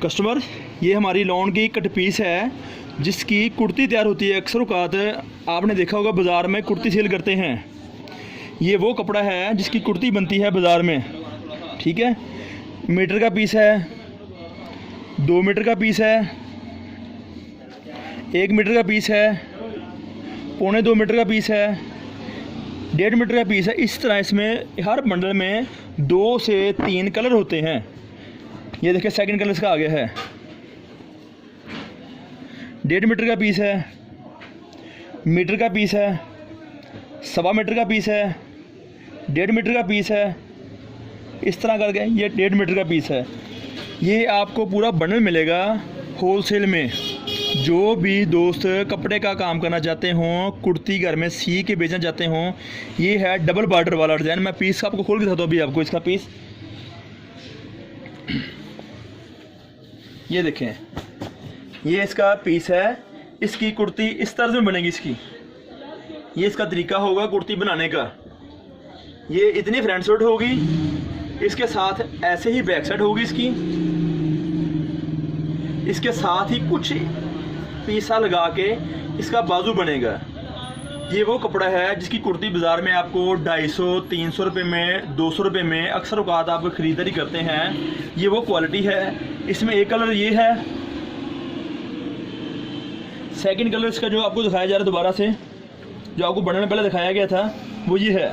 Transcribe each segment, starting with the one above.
Customer, ये हमारी lawn की कट पीस है जिसकी कुर्ती तैयार होती है। अक्सर औकात आपने देखा होगा बाज़ार में कुर्ती सेल करते हैं। ये वो कपड़ा है जिसकी कुर्ती बनती है बाज़ार में, ठीक है। मीटर का पीस है, 2 मीटर का पीस है, 1 मीटर का पीस है, 1.25 मीटर का पीस है, 1.5 मीटर का पीस है। इस तरह इसमें हर बंडल में 2 से 3 कलर होते हैं। ये देखिए सेकंड कलर इसका आ गया है। 1.5 मीटर का पीस है, मीटर का पीस है, 1.25 मीटर का पीस है, 1.5 मीटर का पीस है। इस तरह करके ये 1.5 मीटर का पीस है। ये आपको पूरा बंडल मिलेगा होलसेल में। जो भी दोस्त कपड़े का काम करना चाहते हों, कुर्ती घर में सी के बेचना चाहते हों, ये है डबल बॉर्डर वाला डिज़ाइन। मैं पीस आपको खोल के दिखाता हूँ अभी आपको इसका पीस। ये देखें, ये इसका पीस है। इसकी कुर्ती इस तरह में बनेगी। ये इसका तरीका होगा कुर्ती बनाने का। ये इतनी फ्रंट साइड होगी, इसके साथ ऐसे ही बैक साइड होगी इसकी। इसके साथ ही कुछ पीसा लगा के इसका बाजू बनेगा। ये वो कपड़ा है जिसकी कुर्ती बाज़ार में आपको 250-300 रुपये में, 200 रुपये में अक्सर औकात आप ख़रीदारी करते हैं। ये वो क्वालिटी है। इसमें एक कलर ये है, सेकंड कलर इसका जो आपको दिखाया जा रहा है दोबारा से, जो आपको बनने में पहले दिखाया गया था, वो ये है।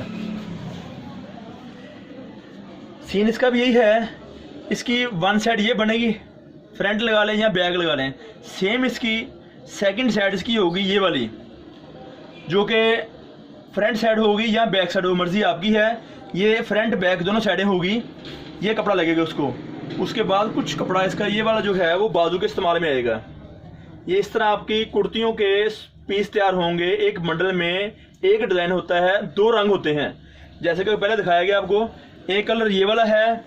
सीन इसका भी यही है। इसकी वन साइड ये बनेगी, फ्रंट लगा लें या बैक लगा लें। सेम इसकी सेकंड साइड इसकी होगी ये वाली, जो कि फ्रंट साइड होगी या बैक साइड होगी, मर्ज़ी आपकी है। ये फ्रंट बैक दोनों साइडें होगी। ये कपड़ा लगेगा उसको। उसके बाद कुछ कपड़ा इसका ये वाला जो है वो बाजू के इस्तेमाल में आएगा। ये इस तरह आपकी कुर्तियों के पीस तैयार होंगे। एक बंडल में एक डिज़ाइन होता है, 2 रंग होते हैं। जैसे कि पहले दिखाया गया आपको, एक कलर ये वाला है,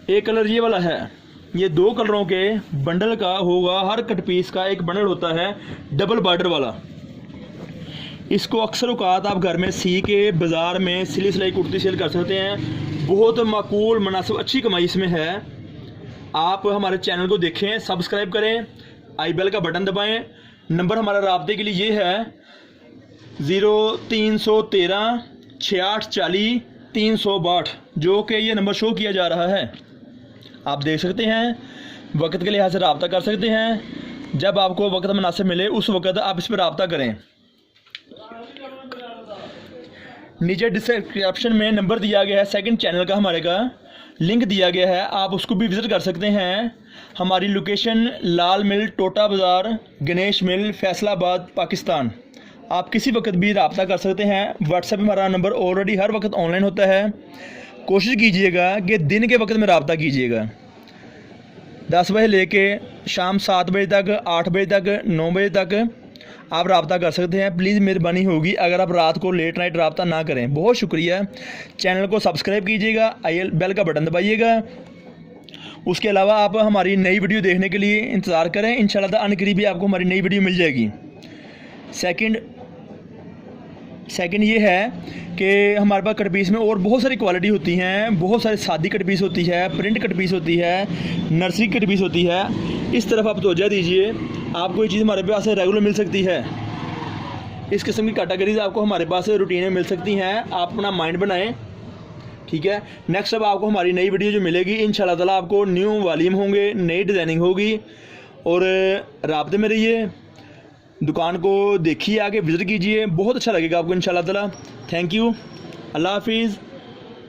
एक कलर ये वाला है। ये 2 कलरों के बंडल का होगा। हर कट पीस का एक बंडल होता है डबल बॉर्डर वाला। इसको अक्सर औकात आप घर में सी के बाज़ार में सिली सिलाई कुर्ती सेल कर सकते हैं। बहुत माकूल मुनासिब अच्छी कमाई इसमें है। आप हमारे चैनल को देखें, सब्सक्राइब करें, आई बेल का बटन दबाएं। नंबर हमारा राब्ते के लिए ये है 0313 6840 362, जो कि ये नंबर शो किया जा रहा है। आप देख सकते हैं। वक्त के लिहाज से रब्ता कर सकते हैं। जब आपको वक्त मुनासिब मिले उस वक्त आप इस पर रब्ता करें। नीचे डिस्क्रिप्शन में नंबर दिया गया है, सेकंड चैनल का हमारे का लिंक दिया गया है, आप उसको भी विज़िट कर सकते हैं। हमारी लोकेशन लाल मिल, टोटा बाज़ार, गणेश मिल, फैसलाबाद, पाकिस्तान। आप किसी वक्त भी रब्ता कर सकते हैं। व्हाट्सएप में हमारा नंबर ऑलरेडी हर वक्त ऑनलाइन होता है। कोशिश कीजिएगा कि दिन के वक्त में रब्ता कीजिएगा। 10 बजे लेके शाम 7 बजे तक, 8 बजे तक, 9 बजे तक आप रब्ता कर सकते हैं। प्लीज़ मेहरबानी होगी अगर आप रात को लेट नाइट रब्ता ना करें। बहुत शुक्रिया। चैनल को सब्सक्राइब कीजिएगा, आई बेल का बटन दबाइएगा। उसके अलावा आप हमारी नई वीडियो देखने के लिए इंतज़ार करें। इंशाल्लाह अनकरीब भी आपको हमारी नई वीडियो मिल जाएगी। सेकंड ये है कि हमारे पास कट पीस में और बहुत सारी क्वालिटी होती हैं। बहुत सारी सादी कट पीस होती है, प्रिंट कट पीस होती है, नर्सरी कट पीस होती है। इस तरफ आप तवज्जो दीजिए, आपको ये चीज़ हमारे पास रेगुलर मिल सकती है। इस किस्म की कैटेगरीज आपको हमारे पास रूटीन में मिल सकती हैं। आप अपना माइंड बनाएं, ठीक है। नेक्स्ट अब आपको हमारी नई वीडियो जो मिलेगी इंशाल्लाह ताला आपको न्यू वॉल्यूम होंगे, नई डिज़ाइनिंग होगी। और राब्ते में रहिए, दुकान को देखिए, आके विज़िट कीजिए, बहुत अच्छा लगेगा आपको इंशाल्लाह ताला। थैंक यू, अल्लाह हाफिज़।